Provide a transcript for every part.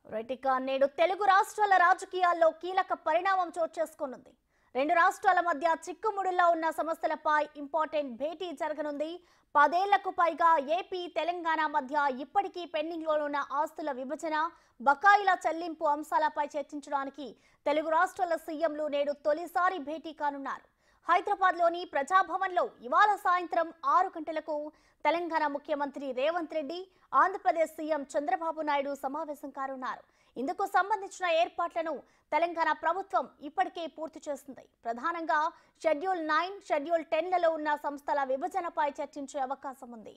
రైటిక నేడు తెలుగు రాష్ట్రాల రాజకీయాల్లో కీలక పరిణామం చోటు చేసుకున్నది. రెండు రాష్ట్రాల మధ్య చిక్కుముడుల్లో ఉన్న సమస్యలపై ఇంపార్టెంట్ భేటీ జరగనుంది. 10 ఏళ్లకు పైగా ఏపీ తెలంగాణ మధ్య ఇప్పటికీ పెండింగ్లో ఉన్న ఆస్తుల విభజన, బకాయిల చెల్లింపు అంశాలపై చర్చించడానికి తెలుగు రాష్ట్రాల సీఎంలు నేడు తొలిసారి భేటీ కానున్నారు. హైదరాబాద్లోని ప్రజాభవన్లో ఇవాళ సాయంత్రం 6 గంటలకు తెలంగాణ ముఖ్యమంత్రి రేవంత్ రెడ్డి, ఆంధ్రప్రదేశ్ సీఎం చంద్రబాబు నాయుడు సమావేశం కానున్నారు. ఇందుకు సంబంధించిన ఏర్పాట్లను తెలంగాణ ప్రభుత్వం ఇప్పటికే పూర్తి చేస్తుంది. ప్రధానంగా షెడ్యూల్ 9, షెడ్యూల్ 10లలో ఉన్న సంస్థల విభజనపై చర్చించే అవకాశం ఉంది.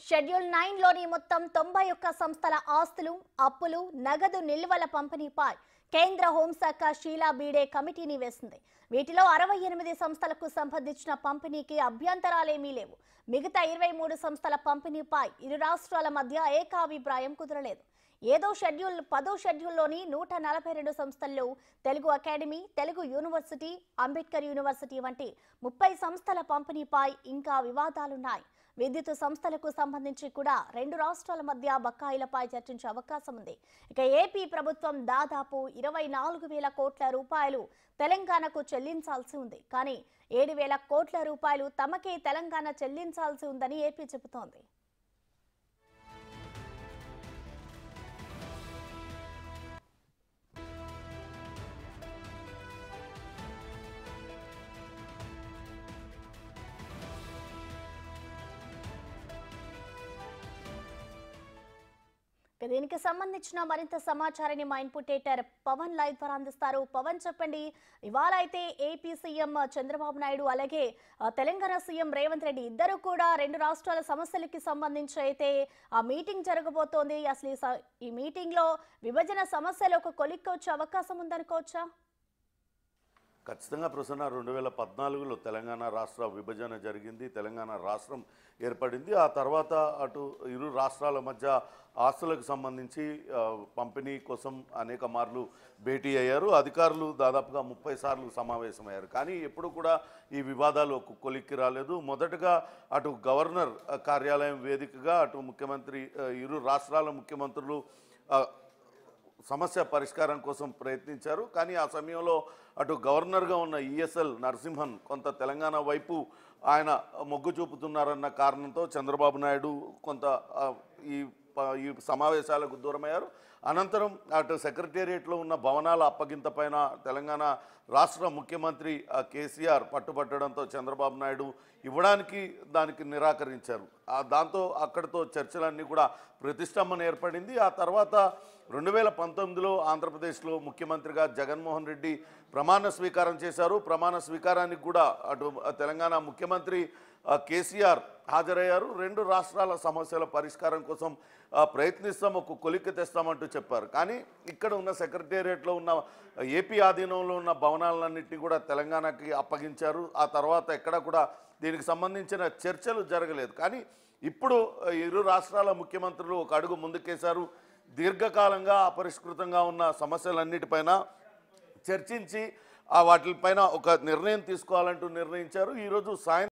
షెడ్యూల్ 9లోని మొత్తం 91 సంస్థల ఆస్తులు, అప్పులు, నగదు నిల్వల పంపిణీపై కేంద్ర హోంశాఖ షీలా బీడే కమిటీని వేసింది. వీటిలో 68 సంస్థలకు సంబంధించిన పంపిణీకి అభ్యంతరాలేమీ లేవు. మిగతా 23 సంస్థల పంపిణీపై ఇరు రాష్ట్రాల మధ్య ఏకాభిప్రాయం కుదరలేదు. ఏదో షెడ్యూల్ 10వ షెడ్యూల్లోని 142 సంస్థల్లో Telugu academy, Telugu university, Ambedkar university వంటి 30 సంస్థల పంపిణీపై ఇంకా వివాదాలున్నాయి. విద్యుత్ సంస్థలకు సంబంధించి కూడా రెండు రాష్ట్రాల మధ్య బకాయిలపై చర్చించే అవకాశం ఉంది. ఇక ఏపీ ప్రభుత్వం దాదాపు 24,000 కోట్ల రూపాయలు తెలంగాణకు చెల్లించాల్సి ఉంది. కానీ 7,000 కోట్ల రూపాయలు తమకే తెలంగాణ చెల్లించాల్సి ఉందని ఏపీ చెబుతోంది. దీనికి సంబంధించిన మరింత సమాచారాన్ని మా ఇన్పుట్ ఎడిటర్ పవన్ లైవ్ ద్వారా అందిస్తారు. పవన్, చెప్పండి, ఇవాళ అయితే ఏపీ సీఎం చంద్రబాబు నాయుడు అలాగే తెలంగాణ సీఎం రేవంత్ రెడ్డి ఇద్దరు కూడా రెండు రాష్ట్రాల సమస్యలకి సంబంధించి అయితే ఆ మీటింగ్ జరగబోతోంది. అసలు ఈ మీటింగ్ లో విభజన సమస్యలు ఒక కొలిక్కి వచ్చే అవకాశం ఉందనుకోవచ్చా? ఖచ్చితంగా ప్రసన్న, 2014లో తెలంగాణ రాష్ట్ర విభజన జరిగింది. తెలంగాణ రాష్ట్రం ఏర్పడింది. ఆ తర్వాత అటు ఇరు రాష్ట్రాల మధ్య ఆస్తులకు సంబంధించి పంపిణీ కోసం అనేక మార్లు భేటీ అయ్యారు. అధికారులు దాదాపుగా 30 సార్లు సమావేశమయ్యారు. కానీ ఎప్పుడు కూడా ఈ వివాదాలు ఒక కొలిక్కి రాలేదు. మొదటగా అటు గవర్నర్ కార్యాలయం వేదికగా అటు ముఖ్యమంత్రి, ఇరు రాష్ట్రాల ముఖ్యమంత్రులు సమస్య పరిష్కారం కోసం ప్రయత్నించారు. కానీ ఆ సమయంలో అటు గవర్నర్గా ఉన్న ఈఎస్ఎల్ నరసింహన్ కొంత తెలంగాణ వైపు ఆయన మొగ్గు చూపుతున్నారన్న కారణంతో చంద్రబాబు నాయుడు కొంత ఈ సమావేశాలకు దూరమయ్యారు. అనంతరం అటు సెక్రటేరియట్లో ఉన్న భవనాల అప్పగింత పైన తెలంగాణ రాష్ట్ర ముఖ్యమంత్రి కేసీఆర్ పట్టుబట్టడంతో చంద్రబాబు నాయుడు ఇవ్వడానికి దానికి నిరాకరించారు. దాంతో అక్కడితో చర్చలన్నీ కూడా ప్రతిష్టంభన ఏర్పడింది. ఆ తర్వాత 2019లో ఆంధ్రప్రదేశ్లో ముఖ్యమంత్రిగా జగన్మోహన్ రెడ్డి ప్రమాణ స్వీకారం చేశారు. ప్రమాణ స్వీకారానికి కూడా అటు తెలంగాణ ముఖ్యమంత్రి కేసీఆర్ హాజరయ్యారు. రెండు రాష్ట్రాల సమస్యల పరిష్కారం కోసం ప్రయత్నిస్తాం, ఒక కొలిక్కి తెస్తామంటూ చెప్పారు. కానీ ఇక్కడ ఉన్న సెక్రటేరియట్లో ఉన్న ఏపీ ఆధీనంలో ఉన్న భవనాలన్నింటినీ కూడా తెలంగాణకి అప్పగించారు. ఆ తర్వాత ఎక్కడ కూడా దీనికి సంబంధించిన చర్చలు జరగలేదు. కానీ ఇప్పుడు ఇరు రాష్ట్రాల ముఖ్యమంత్రులు ఒక అడుగు ముందుకేశారు. దీర్ఘకాలంగా అపరిష్కృతంగా ఉన్న సమస్యలన్నిటిపైన చర్చించి వాటిపైన ఒక నిర్ణయం తీసుకోవాలంటూ నిర్ణయించారు. ఈరోజు సాయంత్రం